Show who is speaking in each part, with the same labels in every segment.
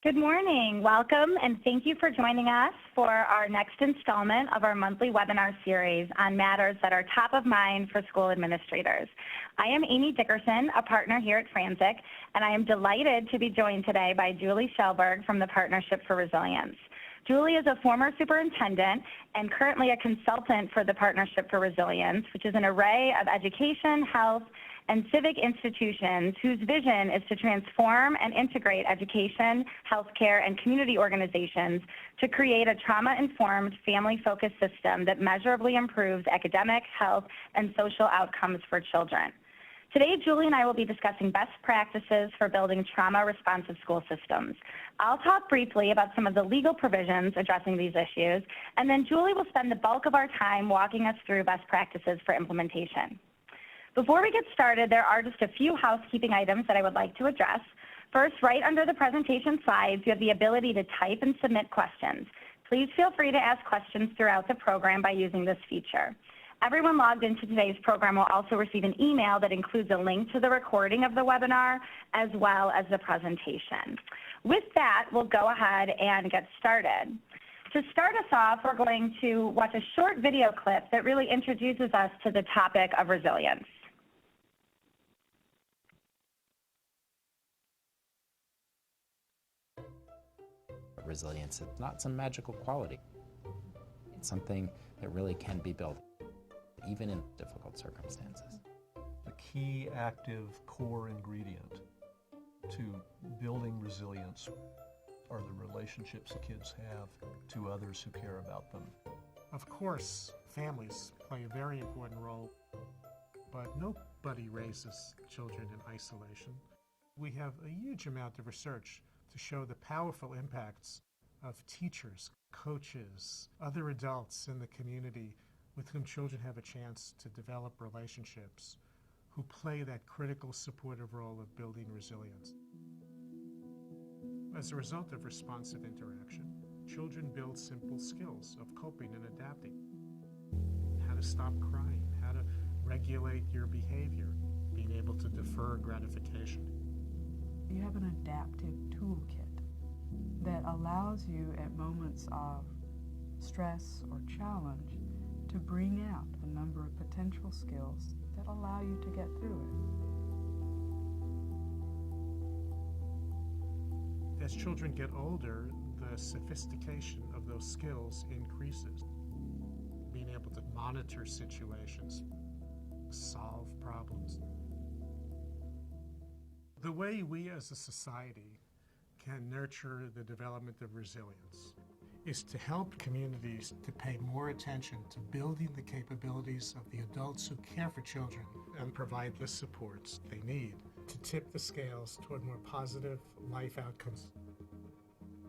Speaker 1: Good morning, welcome, and thank you for joining us for our next installment of our monthly webinar series on matters that are top of mind for school administrators. I am Amy Dickerson, a partner here at Franczek, and I am delighted to be joined today by Julie Shellberg from the Partnership for Resilience. Julie is a former superintendent and currently a consultant for the Partnership for Resilience, which is an array of education, health, and civic institutions whose vision is to transform and integrate education, healthcare, and community organizations to create a trauma-informed, family-focused system that measurably improves academic, health, and social outcomes for children. Today, Julie and I will be discussing best practices for building trauma-responsive school systems. I'll talk briefly about some of the legal provisions addressing these issues, and then Julie will spend the bulk of our time walking us through best practices for implementation. Before we get started, there are just a few housekeeping items that I would like to address. First, right under the presentation slides, you have the ability to type and submit questions. Please feel free to ask questions throughout the program by using this feature. Everyone logged into today's program will also receive an email that includes a link to the recording of the webinar as well as the presentation. With that, we'll go ahead and get started. To start us off, we're going to watch a short video clip that really introduces us to the topic of resilience.
Speaker 2: Resilience is not some magical quality. It's something that really can be built, even in difficult circumstances.
Speaker 3: The key active core ingredient to building resilience are the relationships the kids have to others who care about them.
Speaker 4: Of course, families play a very important role, but nobody raises children in isolation. We have a huge amount of research to show the powerful impacts of teachers, coaches, other adults in the community with whom children have a chance to develop relationships, who play that critical supportive role of building resilience. As a result of responsive interaction, children build simple skills of coping and adapting. How to stop crying, how to regulate your behavior, being able to defer gratification.
Speaker 5: You have an adaptive toolkit that allows you at moments of stress or challenge to bring out a number of potential skills that allow you to get through it.
Speaker 4: As children get older, the sophistication of those skills increases. Being able to monitor situations, solve problems. The way we as a society can nurture the development of resilience is to help communities to pay more attention to building the capabilities of the adults who care for children and provide the supports they need to tip the scales toward more positive life outcomes.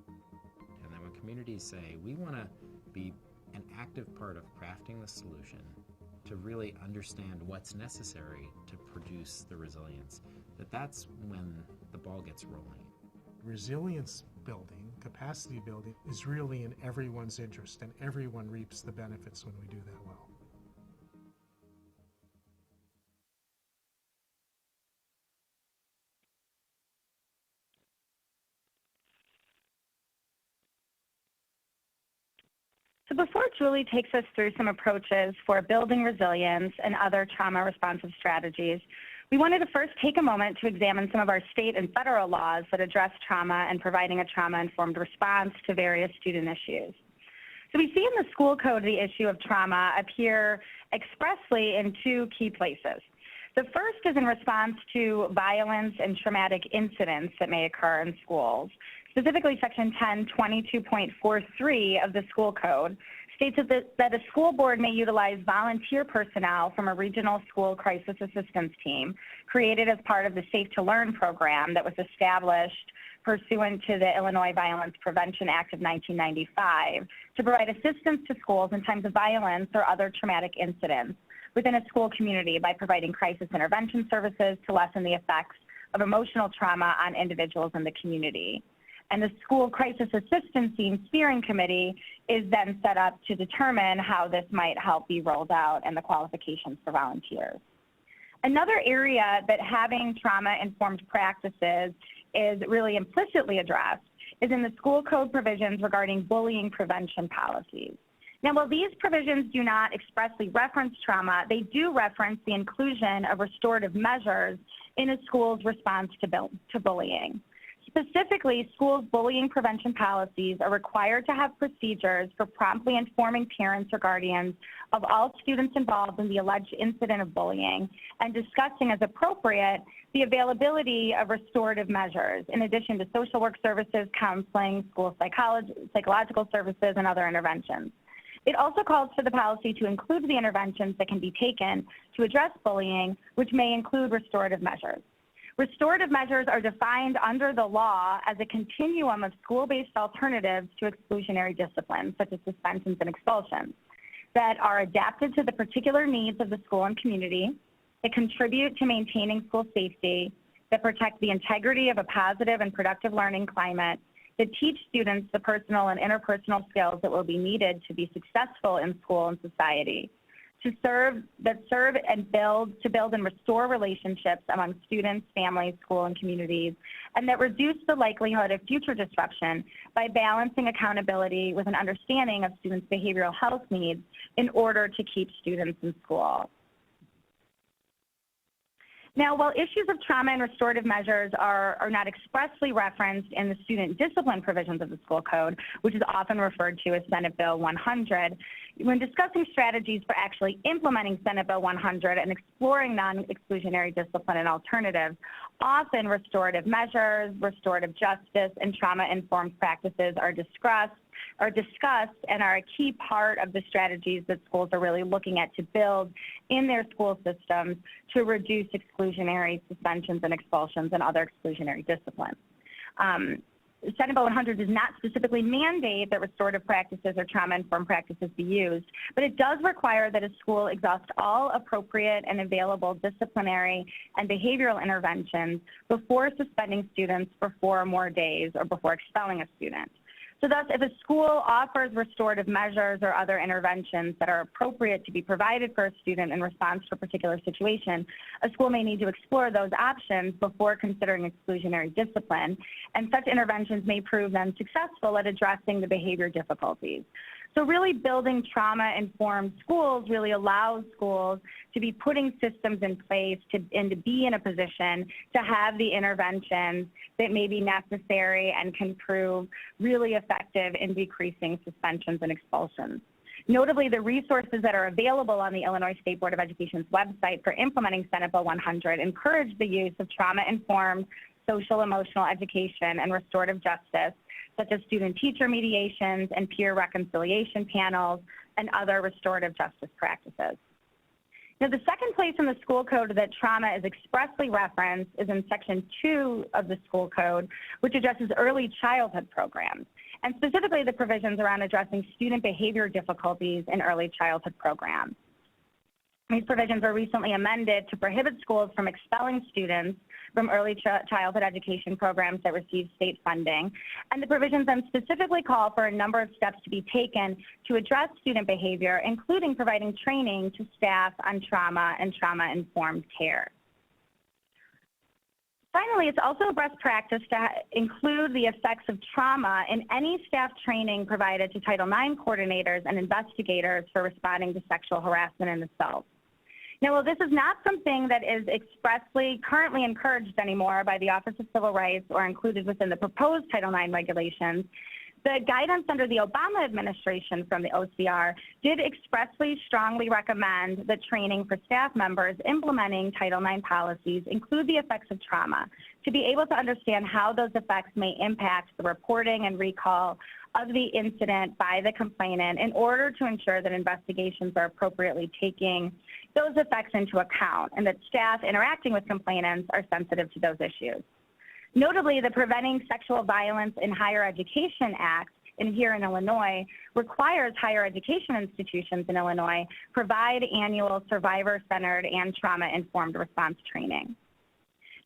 Speaker 2: And then when communities say, we want to be an active part of crafting the solution to really understand what's necessary to produce the resilience, that's when the ball gets rolling.
Speaker 4: Resilience building, capacity building, is really in everyone's interest, and everyone reaps the benefits when we do that well.
Speaker 1: So before Julie takes us through some approaches for building resilience and other trauma-responsive strategies, we wanted to first take a moment to examine some of our state and federal laws that address trauma and providing a trauma-informed response to various student issues. So we see in the school code the issue of trauma appear expressly in two key places. The first is in response to violence and traumatic incidents that may occur in schools. Specifically, Section 1022.43 of the school code states that a school board may utilize volunteer personnel from a regional school crisis assistance team created as part of the Safe to Learn program that was established pursuant to the Illinois Violence Prevention Act of 1995 to provide assistance to schools in times of violence or other traumatic incidents within a school community by providing crisis intervention services to lessen the effects of emotional trauma on individuals in the community. And the School Crisis Assistance Team Steering Committee is then set up to determine how this might help be rolled out and the qualifications for volunteers. Another area that having trauma-informed practices is really implicitly addressed is in the school code provisions regarding bullying prevention policies. Now, while these provisions do not expressly reference trauma, they do reference the inclusion of restorative measures in a school's response to bullying. Specifically, schools' bullying prevention policies are required to have procedures for promptly informing parents or guardians of all students involved in the alleged incident of bullying and discussing as appropriate the availability of restorative measures, in addition to social work services, counseling, school psychological services, and other interventions. It also calls for the policy to include the interventions that can be taken to address bullying, which may include restorative measures. Restorative measures are defined under the law as a continuum of school-based alternatives to exclusionary discipline, such as suspensions and expulsions, that are adapted to the particular needs of the school and community, that contribute to maintaining school safety, that protect the integrity of a positive and productive learning climate, that teach students the personal and interpersonal skills that will be needed to be successful in school and society, to serve and build and restore relationships among students, families, school, and communities, and that reduce the likelihood of future disruption by balancing accountability with an understanding of students' behavioral health needs in order to keep students in school. Now, while issues of trauma and restorative measures are not expressly referenced in the student discipline provisions of the school code, which is often referred to as Senate Bill 100, when discussing strategies for actually implementing Senate Bill 100 and exploring non-exclusionary discipline and alternatives, often restorative measures, restorative justice, and trauma-informed practices are discussed and are a key part of the strategies that schools are really looking at to build in their school systems to reduce exclusionary suspensions and expulsions and other exclusionary disciplines. Senate Bill 100 does not specifically mandate that restorative practices or trauma-informed practices be used, but it does require that a school exhaust all appropriate and available disciplinary and behavioral interventions before suspending students for 4 or more days or before expelling a student. So thus, if a school offers restorative measures or other interventions that are appropriate to be provided for a student in response to a particular situation, a school may need to explore those options before considering exclusionary discipline, and such interventions may prove then successful at addressing the behavior difficulties. So really building trauma-informed schools really allows schools to be putting systems in place and to be in a position to have the interventions that may be necessary and can prove really effective in decreasing suspensions and expulsions. Notably, the resources that are available on the Illinois State Board of Education's website for implementing Senate Bill 100 encourage the use of trauma-informed social emotional education and restorative justice, such as student-teacher mediations and peer reconciliation panels and other restorative justice practices. Now, the second place in the school code that trauma is expressly referenced is in Section 2 of the school code, which addresses early childhood programs, and specifically the provisions around addressing student behavior difficulties in early childhood programs. These provisions were recently amended to prohibit schools from expelling students from early childhood education programs that receive state funding. And the provisions then specifically call for a number of steps to be taken to address student behavior, including providing training to staff on trauma and trauma-informed care. Finally, it's also a best practice to include the effects of trauma in any staff training provided to Title IX coordinators and investigators for responding to sexual harassment and assault. Now, while this is not something that is expressly currently encouraged anymore by the Office of Civil Rights or included within the proposed Title IX regulations, the guidance under the Obama administration from the OCR did expressly strongly recommend that training for staff members implementing Title IX policies include the effects of trauma to be able to understand how those effects may impact the reporting and recall of the incident by the complainant in order to ensure that investigations are appropriately taking those effects into account and that staff interacting with complainants are sensitive to those issues. Notably, the Preventing Sexual Violence in Higher Education Act here in Illinois requires higher education institutions in Illinois provide annual survivor-centered and trauma-informed response training.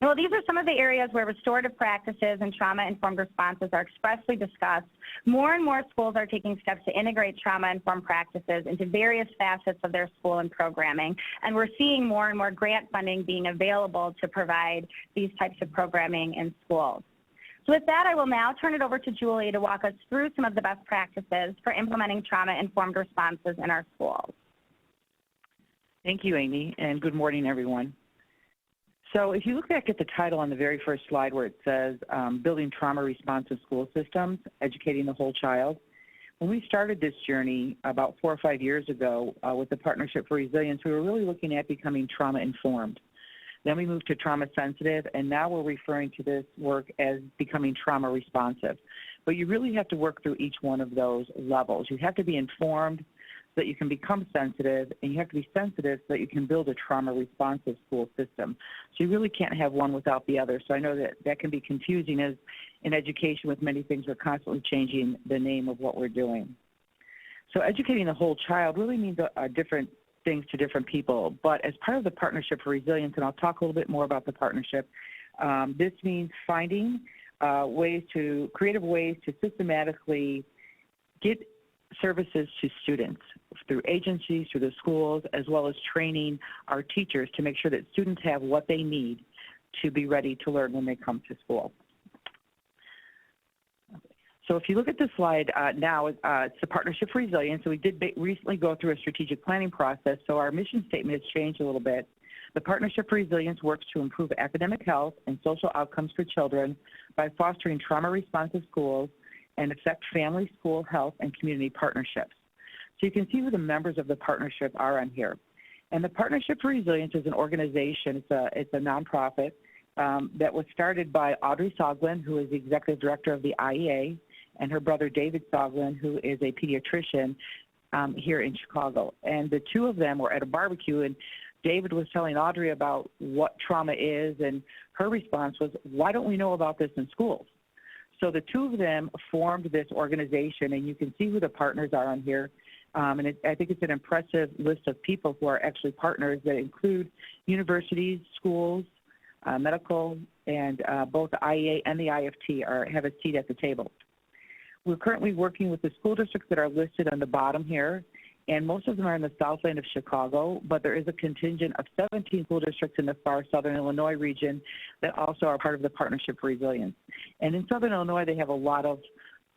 Speaker 1: Now, these are some of the areas where restorative practices and trauma-informed responses are expressly discussed. More and more schools are taking steps to integrate trauma-informed practices into various facets of their school and programming, and we're seeing more and more grant funding being available to provide these types of programming in schools. So with that, I will now turn it over to Julie to walk us through some of the best practices for implementing trauma-informed responses in our schools.
Speaker 6: Thank you, Amy, and good morning, everyone. So if you look back at the title on the very first slide where it says Building Trauma-Responsive School Systems, Educating the Whole Child, when we started this journey about 4 or 5 years ago with the Partnership for Resilience, we were really looking at becoming trauma-informed. Then we moved to trauma-sensitive, and now we're referring to this work as becoming trauma-responsive. But you really have to work through each one of those levels. You have to be informed so that you can become sensitive, and you have to be sensitive so that you can build a trauma-responsive school system. So you really can't have one without the other. So I know that that can be confusing as in education with many things. We're constantly changing the name of what we're doing. So educating the whole child really means different things to different people. But as part of the Partnership for Resilience, and I'll talk a little bit more about the partnership, this means finding creative ways to systematically get services to students through agencies, through the schools, as well as training our teachers to make sure that students have what they need to be ready to learn when they come to school. So if you look at this slide now, it's the Partnership for Resilience. So we did recently go through a strategic planning process, so our mission statement has changed a little bit. The Partnership for Resilience works to improve academic health and social outcomes for children by fostering trauma-responsive schools and affect family, school, health, and community partnerships. So you can see who the members of the partnership are on here. And the Partnership for Resilience is an organization, it's a nonprofit that was started by Audrey Soglin, who is the executive director of the IEA, and her brother David Soglin, who is a pediatrician here in Chicago. And the two of them were at a barbecue, and David was telling Audrey about what trauma is, and her response was, why don't we know about this in schools? So the two of them formed this organization, and you can see who the partners are on here. And I think it's an impressive list of people who are actually partners that include universities, schools, medical, and both the IEA and the IFT have a seat at the table. We're currently working with the school districts that are listed on the bottom here, and most of them are in the Southland of Chicago, but there is a contingent of 17 school districts in the far southern Illinois region that also are part of the Partnership for Resilience. And in southern Illinois, they have a lot of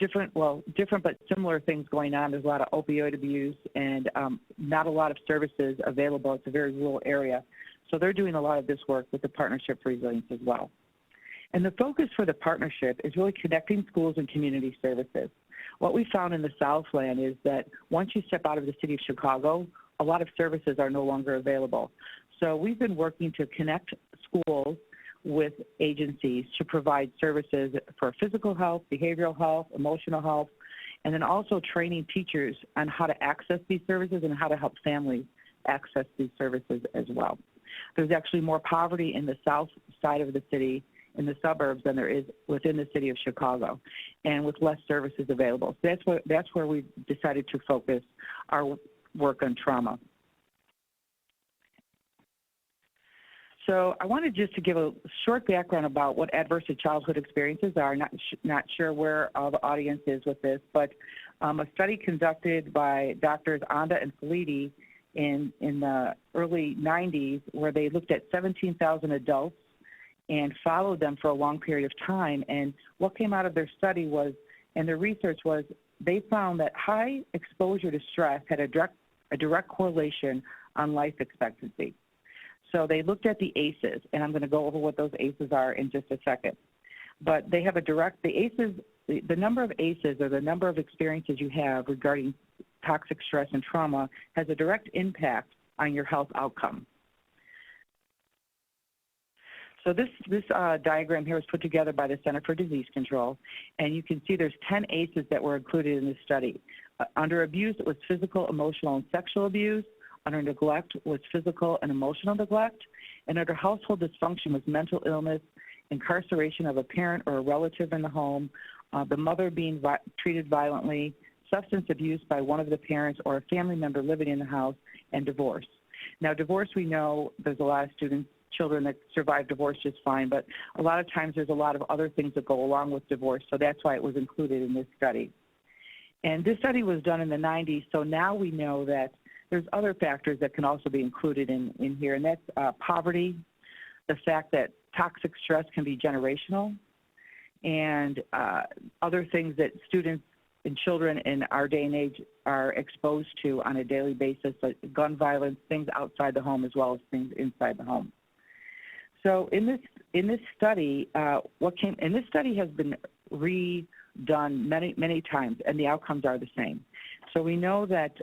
Speaker 6: different but similar things going on. There's a lot of opioid abuse and not a lot of services available. It's a very rural area. So they're doing a lot of this work with the Partnership for Resilience as well. And the focus for the partnership is really connecting schools and community services. What we found in the Southland is that once you step out of the city of Chicago, a lot of services are no longer available. So we've been working to connect schools with agencies to provide services for physical health, behavioral health, emotional health, and then also training teachers on how to access these services and how to help families access these services as well. There's actually more poverty in the south side of the city, in the suburbs, than there is within the city of Chicago, and with less services available. So that's where we decided to focus our work on trauma. So I wanted just to give a short background about what adverse childhood experiences are. Not sure where the audience is with this, but a study conducted by Drs. Anda and Felidi in the early 90s, where they looked at 17,000 adults and followed them for a long period of time. And what came out of their study was, and their research was, they found that high exposure to stress had a direct correlation on life expectancy. So they looked at the ACEs, and I'm going to go over what those ACEs are in just a second. But they have the number of ACEs, or the number of experiences you have regarding toxic stress and trauma, has a direct impact on your health outcome. So this diagram here was put together by the Center for Disease Control, and you can see there's 10 ACEs that were included in this study. Under abuse, it was physical, emotional, and sexual abuse. Under neglect was physical and emotional neglect. And under household dysfunction was mental illness, incarceration of a parent or a relative in the home, the mother being treated violently, substance abuse by one of the parents or a family member living in the house, and divorce. Now, divorce, we know there's a lot of children that survive divorce just fine, but a lot of times there's a lot of other things that go along with divorce, so that's why it was included in this study. And this study was done in the 90s, so now we know that there's other factors that can also be included in here, and that's poverty, the fact that toxic stress can be generational, and other things that students and children in our day and age are exposed to on a daily basis, like gun violence, things outside the home as well as things inside the home. So in this study, this study has been redone many times, and the outcomes are the same. So we know that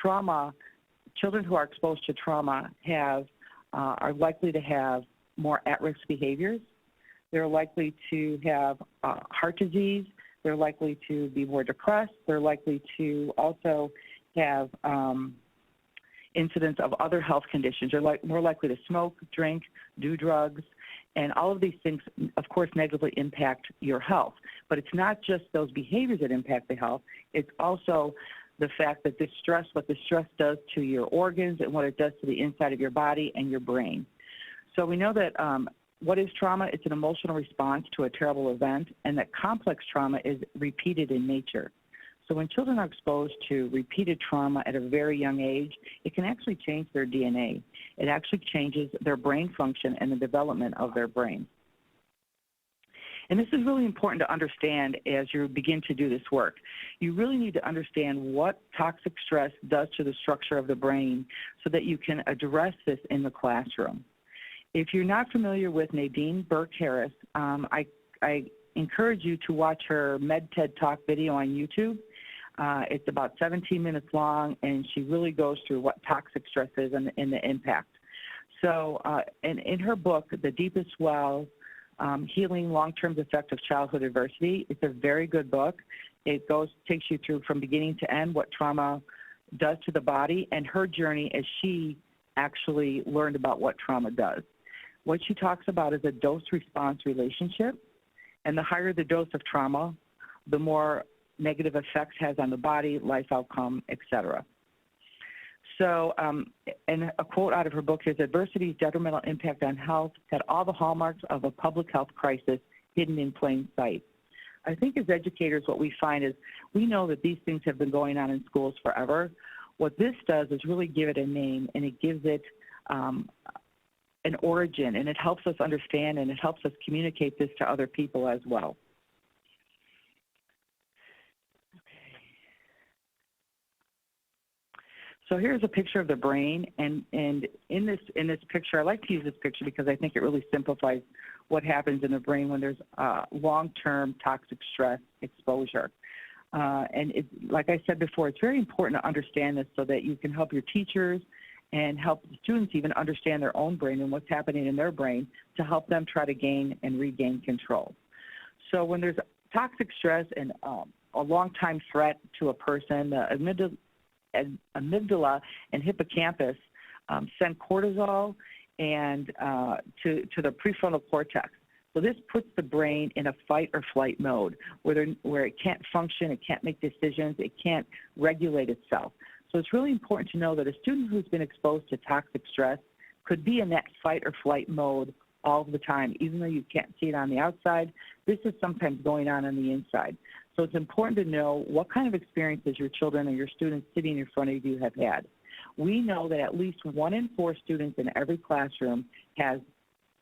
Speaker 6: children who are exposed to trauma are likely to have more at-risk behaviors. They're likely to have heart disease. They're likely to be more depressed. They're likely to also have incidents of other health conditions. They're more likely to smoke, drink, do drugs, and all of these things, of course, negatively impact your health. But it's not just those behaviors that impact the health. It's also the fact that what this stress does to your organs and what it does to the inside of your body and your brain. So we know that what is trauma? It's an emotional response to a terrible event, and that complex trauma is repeated in nature. So when children are exposed to repeated trauma at a very young age, it can actually change their DNA. It actually changes their brain function and the development of their brain. And this is really important to understand as you begin to do this work. You really need to understand what toxic stress does to the structure of the brain so that you can address this in the classroom. If you're not familiar with Nadine Burke-Harris, I encourage you to watch her MedTED Talk video on YouTube. It's about 17 minutes long, and she really goes through what toxic stress is and the impact. So in her book, The Deepest Wells, Healing Long-Term Effect of Childhood Adversity, it's a very good book. It takes you through from beginning to end what trauma does to the body and her journey as she actually learned about what trauma does. What she talks about is a dose-response relationship, and the higher the dose of trauma, the more negative effects it has on the body, life outcome, etc. So, and a quote out of her book is, "Adversity's detrimental impact on health had all the hallmarks of a public health crisis hidden in plain sight." I think as educators what we find is we know that these things have been going on in schools forever. What this does is really give it a name, and it gives it an origin, and it helps us understand, and it helps us communicate this to other people as well. So here's a picture of the brain, and in this picture, I like to use this picture because I think it really simplifies what happens in the brain when there's long-term toxic stress exposure. And like I said before, it's very important to understand this so that you can help your teachers and help the students even understand their own brain and what's happening in their brain to help them try to gain and regain control. So when there's toxic stress and a long-time threat to a person, the amygdala and hippocampus send cortisol and to the prefrontal cortex. So this puts the brain in a fight or flight mode where it can't function, it can't make decisions, it can't regulate itself. So it's really important to know that a student who's been exposed to toxic stress could be in that fight or flight mode all the time, even though you can't see it on the outside. This is sometimes going on the inside. So it's important to know what kind of experiences your children or your students sitting in front of you have had. We know that at least 1 in 4 students in every classroom has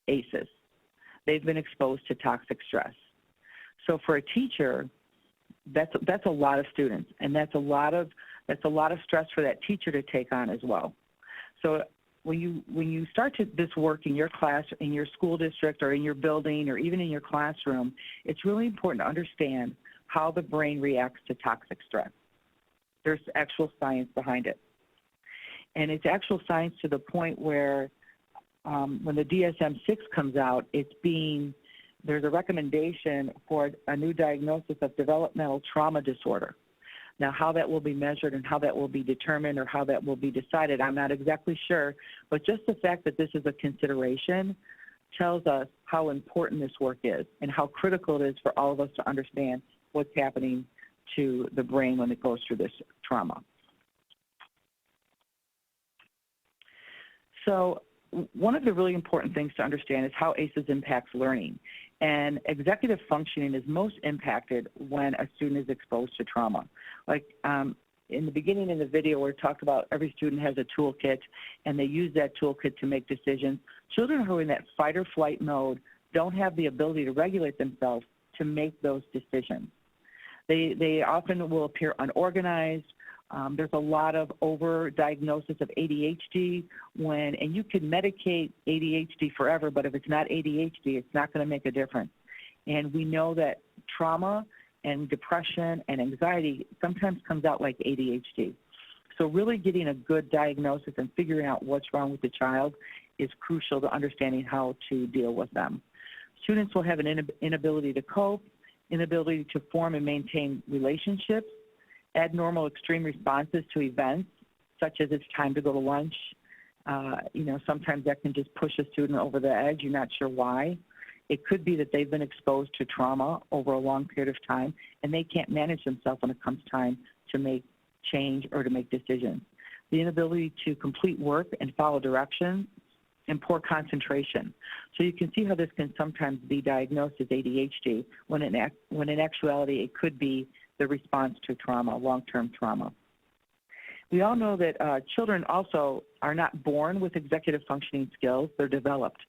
Speaker 6: ACEs. They've been exposed to toxic stress. So for a teacher, that's a lot of students, and that's a lot of stress for that teacher to take on as well. So when you start this work in your class, in your school district, or in your building, or even in your classroom, it's really important to understand how the brain reacts to toxic stress. There's actual science behind it. And it's actual science to the point where when the DSM-6 comes out, there's a recommendation for a new diagnosis of developmental trauma disorder. Now, how that will be measured and how that will be determined or how that will be decided, I'm not exactly sure, but just the fact that this is a consideration tells us how important this work is and how critical it is for all of us to understand what's happening to the brain when it goes through this trauma. So one of the really important things to understand is how ACEs impacts learning. And executive functioning is most impacted when a student is exposed to trauma. Like in the beginning in the video where it talked about every student has a toolkit and they use that toolkit to make decisions. Children who are in that fight or flight mode don't have the ability to regulate themselves to make those decisions. They often will appear unorganized. There's a lot of overdiagnosis of ADHD and you can medicate ADHD forever, but if it's not ADHD, it's not going to make a difference. And we know that trauma and depression and anxiety sometimes comes out like ADHD. So really getting a good diagnosis and figuring out what's wrong with the child is crucial to understanding how to deal with them. Students will have an inability to cope, inability to form and maintain relationships, abnormal extreme responses to events, such as it's time to go to lunch. Sometimes that can just push a student over the edge. You're not sure why. It could be that they've been exposed to trauma over a long period of time, and they can't manage themselves when it comes time to make change or to make decisions. The inability to complete work and follow directions, and poor concentration. So you can see how this can sometimes be diagnosed as ADHD when in actuality it could be the response to trauma, long-term trauma. We all know that children also are not born with executive functioning skills, they're developed.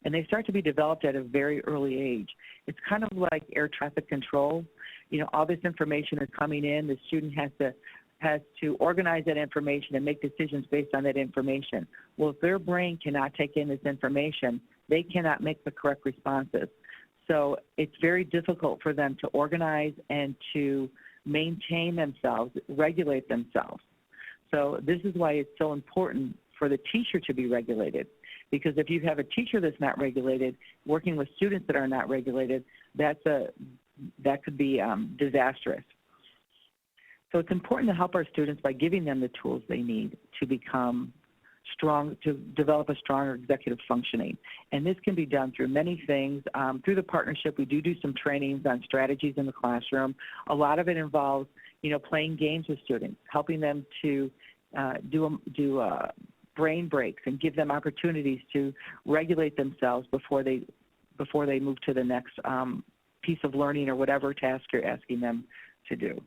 Speaker 6: And they start to be developed at a very early age. It's kind of like air traffic control. All this information is coming in, the student has to organize that information and make decisions based on that information. Well, if their brain cannot take in this information, they cannot make the correct responses. So it's very difficult for them to organize and to maintain themselves, regulate themselves. So this is why it's so important for the teacher to be regulated. Because if you have a teacher that's not regulated, working with students that are not regulated, that could be disastrous. So it's important to help our students by giving them the tools they need to become strong, to develop a stronger executive functioning. And this can be done through many things. Through the partnership, we do some trainings on strategies in the classroom. A lot of it involves, playing games with students, helping them to do brain breaks and give them opportunities to regulate themselves before they move to the next piece of learning or whatever task you're asking them to do.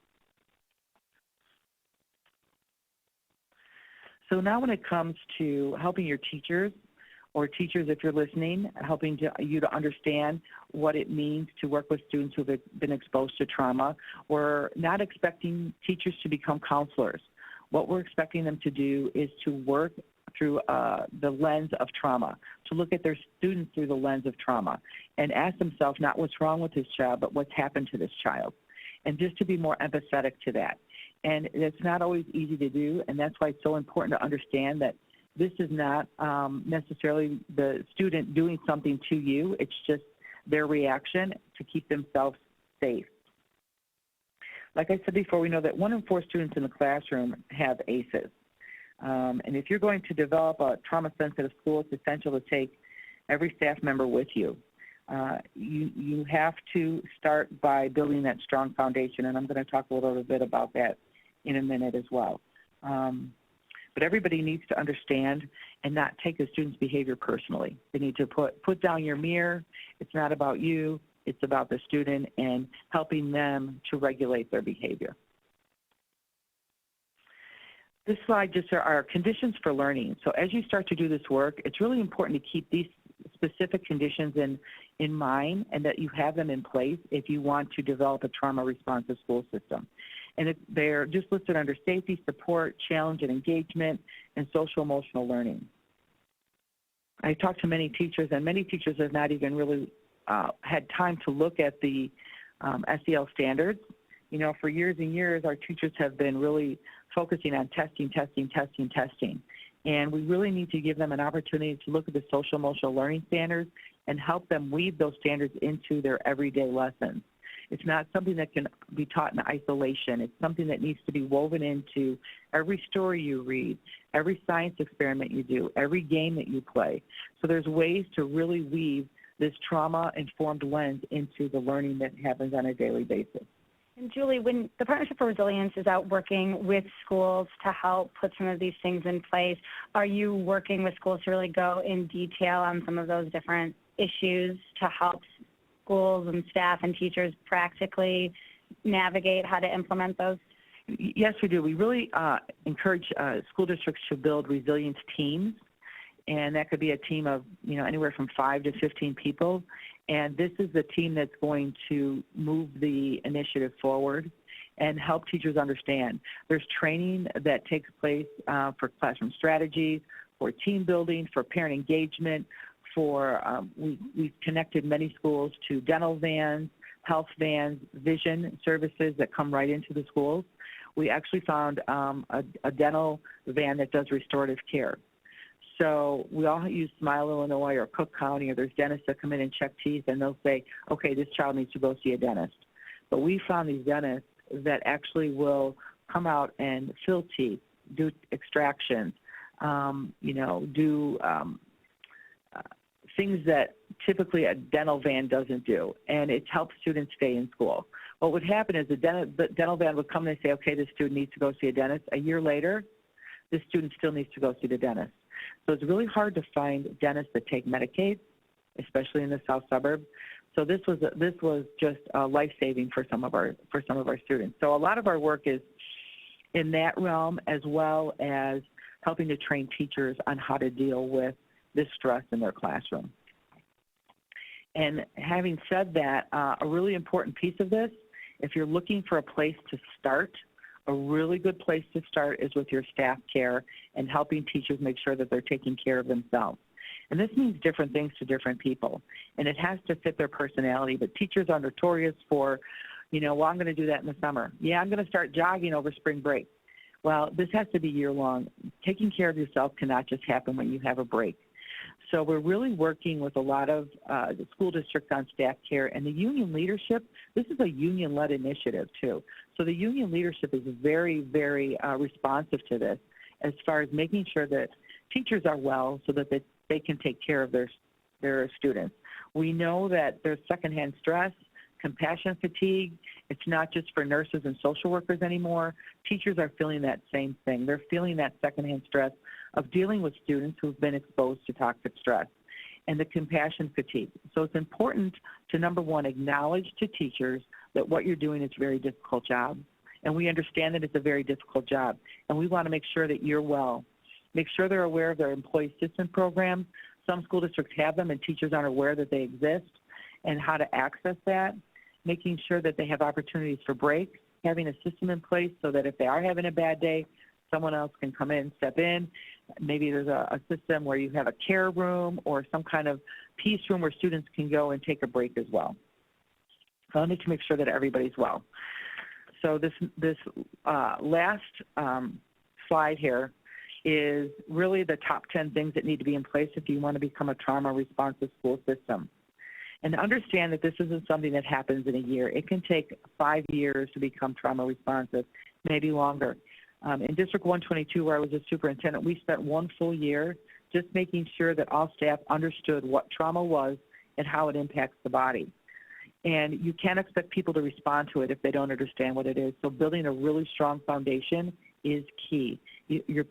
Speaker 6: So now when it comes to helping your teachers, or teachers if you're listening, helping you to understand what it means to work with students who have been exposed to trauma, we're not expecting teachers to become counselors. What we're expecting them to do is to work through the lens of trauma, to look at their students through the lens of trauma and ask themselves not what's wrong with this child, but what's happened to this child, and just to be more empathetic to that. And it's not always easy to do, and that's why it's so important to understand that this is not necessarily the student doing something to you. It's just their reaction to keep themselves safe. Like I said before, we know that 1 in 4 students in the classroom have ACEs. And if you're going to develop a trauma-sensitive school, it's essential to take every staff member with you. You have to start by building that strong foundation, and I'm going to talk a little bit about that in a minute as well. But everybody needs to understand and not take the student's behavior personally. They need to put down your mirror. It's not about you. It's about the student and helping them to regulate their behavior. This slide just are our conditions for learning. So as you start to do this work, it's really important to keep these specific conditions in mind and that you have them in place if you want to develop a trauma-responsive school system. And they're just listed under safety, support, challenge and engagement, and social-emotional learning. I talked to many teachers, and many teachers have not even really had time to look at the SEL standards. For years and years, our teachers have been really focusing on testing. And we really need to give them an opportunity to look at the social-emotional learning standards and help them weave those standards into their everyday lessons. It's not something that can be taught in isolation. It's something that needs to be woven into every story you read, every science experiment you do, every game that you play. So there's ways to really weave this trauma-informed lens into the learning that happens on a daily basis.
Speaker 1: And Julie, when the Partnership for Resilience is out working with schools to help put some of these things in place, are you working with schools to really go in detail on some of those different issues to help schools and staff and teachers practically navigate how to implement those?
Speaker 6: Yes, we do. We really encourage school districts to build resilience teams and that could be a team of, anywhere from 5 to 15 people. And this is the team that's going to move the initiative forward and help teachers understand. There's training that takes place for classroom strategies, for team building, for parent engagement, we've connected many schools to dental vans, health vans, vision services that come right into the schools. We actually found a dental van that does restorative care. So we all use Smile, Illinois, or Cook County, or there's dentists that come in and check teeth, and they'll say, okay, this child needs to go see a dentist. But we found these dentists that actually will come out and fill teeth, do extractions, do things that typically a dental van doesn't do, and it helps students stay in school. What would happen is the dental van would come and say, okay, this student needs to go see a dentist. A year later, this student still needs to go see the dentist. So it's really hard to find dentists that take Medicaid, especially in the south suburbs. So this was just life-saving for some of our students. So a lot of our work is in that realm, as well as helping to train teachers on how to deal with this stress in their classroom. And having said that, a really important piece of this, if you're looking for a place to start, a really good place to start is with your staff care and helping teachers make sure that they're taking care of themselves. And this means different things to different people, and it has to fit their personality. But teachers are notorious for, well, I'm going to do that in the summer. Yeah, I'm going to start jogging over spring break. Well, this has to be year-long. Taking care of yourself cannot just happen when you have a break. So we're really working with a lot of the school districts on staff care, and the union leadership. This is a union-led initiative, too. So the union leadership is very, very responsive to this as far as making sure that teachers are well so that they can take care of their students. We know that there's secondhand stress, compassion fatigue. It's not just for nurses and social workers anymore. Teachers are feeling that same thing. They're feeling that secondhand stress of dealing with students who've been exposed to toxic stress and the compassion fatigue. So it's important to, number one, acknowledge to teachers that what you're doing is a very difficult job. And we understand that it's a very difficult job. And we want to make sure that you're well. Make sure they're aware of their employee assistance programs. Some school districts have them, and teachers aren't aware that they exist and how to access that. Making sure that they have opportunities for breaks, having a system in place so that if they are having a bad day, someone else can come in, step in. Maybe there's a system where you have a care room or some kind of peace room where students can go and take a break as well. So I need to make sure that everybody's well. So this last slide here is really the top 10 things that need to be in place if you want to become a trauma-responsive school system. And understand that this isn't something that happens in a year. It can take 5 years to become trauma-responsive, maybe longer. In District 122, where I was a superintendent, we spent 1 full year just making sure that all staff understood what trauma was and how it impacts the body. And you can't expect people to respond to it if they don't understand what it is. So building a really strong foundation is key.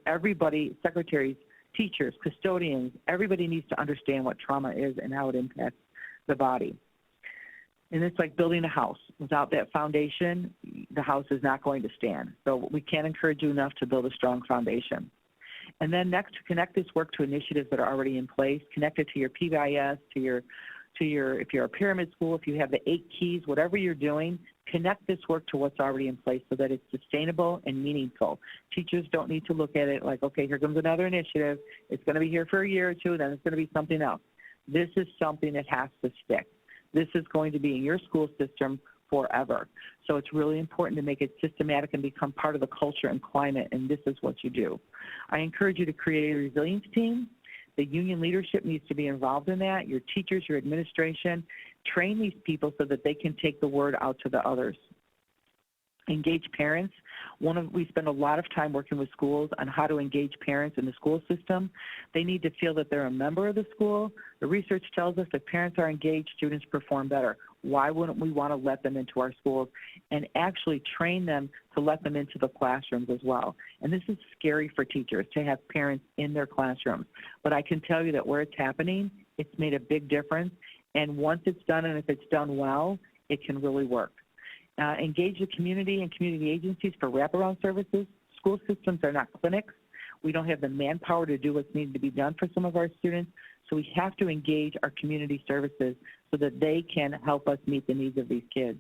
Speaker 6: Everybody, secretaries, teachers, custodians, everybody needs to understand what trauma is and how it impacts the body. And it's like building a house. Without that foundation, the house is not going to stand. So we can't encourage you enough to build a strong foundation. And then next, to connect this work to initiatives that are already in place, connect it to your PBIS, to your, if you're a pyramid school, if you have the 8 keys, whatever you're doing, connect this work to what's already in place so that it's sustainable and meaningful. Teachers don't need to look at it like, okay, here comes another initiative. It's going to be here for a year or two, then it's going to be something else. This is something that has to stick. This is going to be in your school system forever. So it's really important to make it systematic and become part of the culture and climate, and this is what you do. I encourage you to create a resilience team. The union leadership needs to be involved in that. Your teachers, your administration, train these people so that they can take the word out to the others. Engage parents. We spend a lot of time working with schools on how to engage parents in the school system. They need to feel that they're a member of the school. The research tells us if parents are engaged, students perform better. Why wouldn't we want to let them into our schools and actually train them to let them into the classrooms as well? And this is scary for teachers to have parents in their classrooms. But I can tell you that where it's happening, it's made a big difference. And once it's done, and if it's done well, it can really work. Engage the community and community agencies for wraparound services. School systems are not clinics. We don't have the manpower to do what's needed to be done for some of our students, so we have to engage our community services so that they can help us meet the needs of these kids.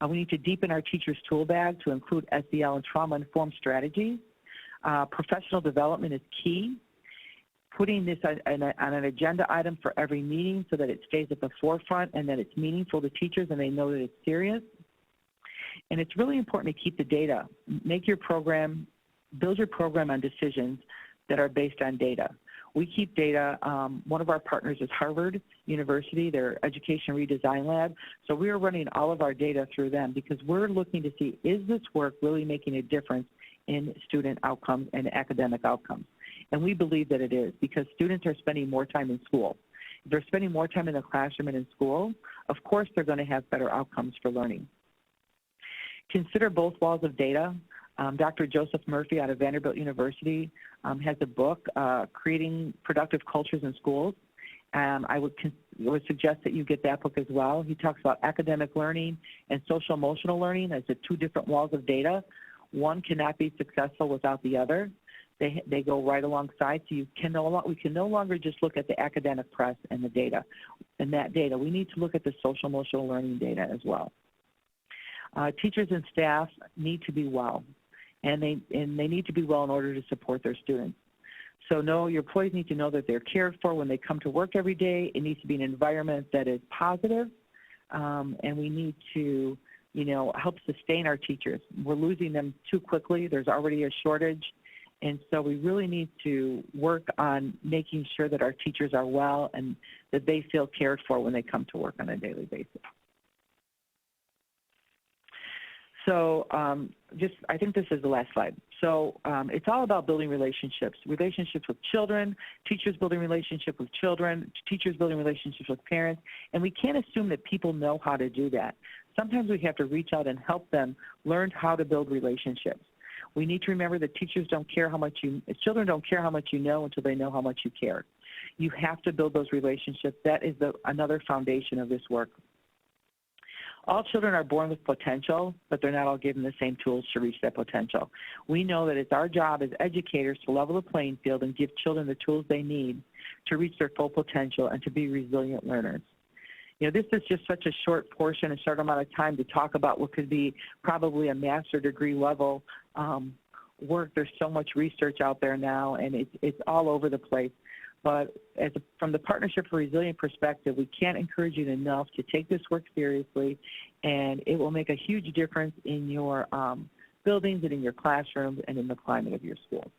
Speaker 6: We need to deepen our teachers' tool bag to include SEL and trauma-informed strategies. Professional development is key. Putting this on an agenda item for every meeting so that it stays at the forefront and that it's meaningful to teachers and they know that it's serious. And it's really important to keep the data. Make your program, build your program on decisions that are based on data. We keep data. One of our partners is Harvard University, their Education Redesign Lab. So we are running all of our data through them because we're looking to see, is this work really making a difference in student outcomes and academic outcomes? And we believe that it is because students are spending more time in school. If they're spending more time in the classroom and in school, of course they're going to have better outcomes for learning. Consider both walls of data. Dr. Joseph Murphy out of Vanderbilt University has a book, Creating Productive Cultures in Schools. I would suggest that you get that book as well. He talks about academic learning and social emotional learning as the two different walls of data. One cannot be successful without the other. They go right alongside, so we can no longer just look at the academic press and the data. And that data, we need to look at the social emotional learning data as well. Teachers and staff need to be well, and they need to be well in order to support their students. So your employees need to know that they're cared for when they come to work every day. It needs to be an environment that is positive, and we need to help sustain our teachers. We're losing them too quickly. There's already a shortage. And so we really need to work on making sure that our teachers are well and that they feel cared for when they come to work on a daily basis. So I think this is the last slide. So it's all about building relationships with children, teachers building relationships with children, teachers building relationships with parents, and we can't assume that people know how to do that. Sometimes we have to reach out and help them learn how to build relationships. We need to remember that children don't care how much you know until they know how much you care. You have to build those relationships. That is another foundation of this work. All children are born with potential, but they're not all given the same tools to reach that potential. We know that it's our job as educators to level the playing field and give children the tools they need to reach their full potential and to be resilient learners. This is just such a short portion, a short amount of time to talk about what could be probably a master's degree level work. There's so much research out there now, and it's all over the place. But from the Partnership for Resilient perspective, we can't encourage you enough to take this work seriously, and it will make a huge difference in your buildings and in your classrooms and in the climate of your schools.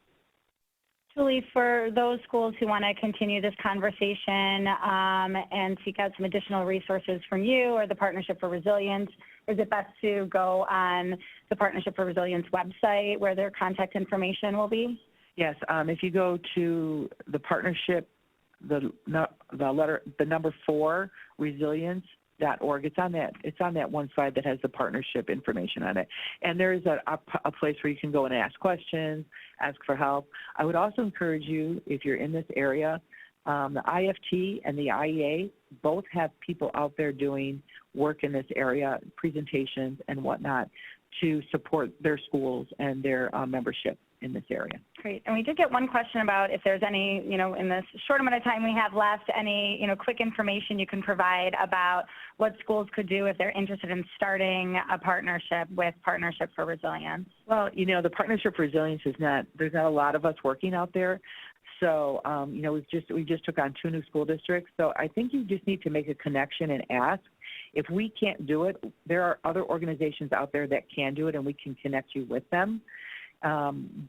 Speaker 1: Julie, for those schools who want to continue this conversation and seek out some additional resources from you or the Partnership for Resilience, is it best to go on the Partnership for Resilience website where their contact information will be?
Speaker 6: Yes, if you go to the partnership, the number 4, resilience.org. It's on that one side that has the partnership information on it. And there is a place where you can go and ask questions, ask for help. I would also encourage you, if you're in this area, the IFT and the IEA both have people out there doing work in this area, presentations and whatnot, to support their schools and their membership in this area.
Speaker 1: Great. And we did get one question about if there's any, in this short amount of time we have left, any, quick information you can provide about what schools could do if they're interested in starting a partnership with Partnership for Resilience.
Speaker 6: Well, the Partnership for Resilience there's not a lot of us working out there. So, we just took on 2 new school districts. So I think you just need to make a connection and ask. If we can't do it, there are other organizations out there that can do it, and we can connect you with them.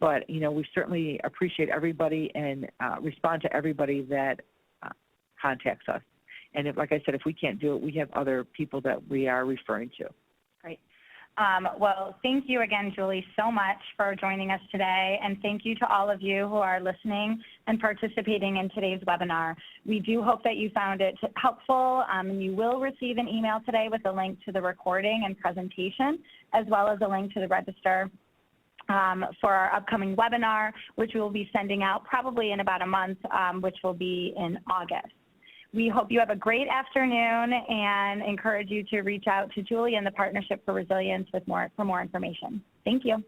Speaker 6: But, we certainly appreciate everybody and respond to everybody that contacts us. And like I said, if we can't do it, we have other people that we are referring to.
Speaker 1: Great. Well, thank you again, Julie, so much for joining us today. And thank you to all of you who are listening and participating in today's webinar. We do hope that you found it helpful. You will receive an email today with a link to the recording and presentation, as well as a link to the register for our upcoming webinar, which we will be sending out probably in about a month, which will be in August. We hope you have a great afternoon and encourage you to reach out to Julie and the Partnership for Resilience for more information. Thank you.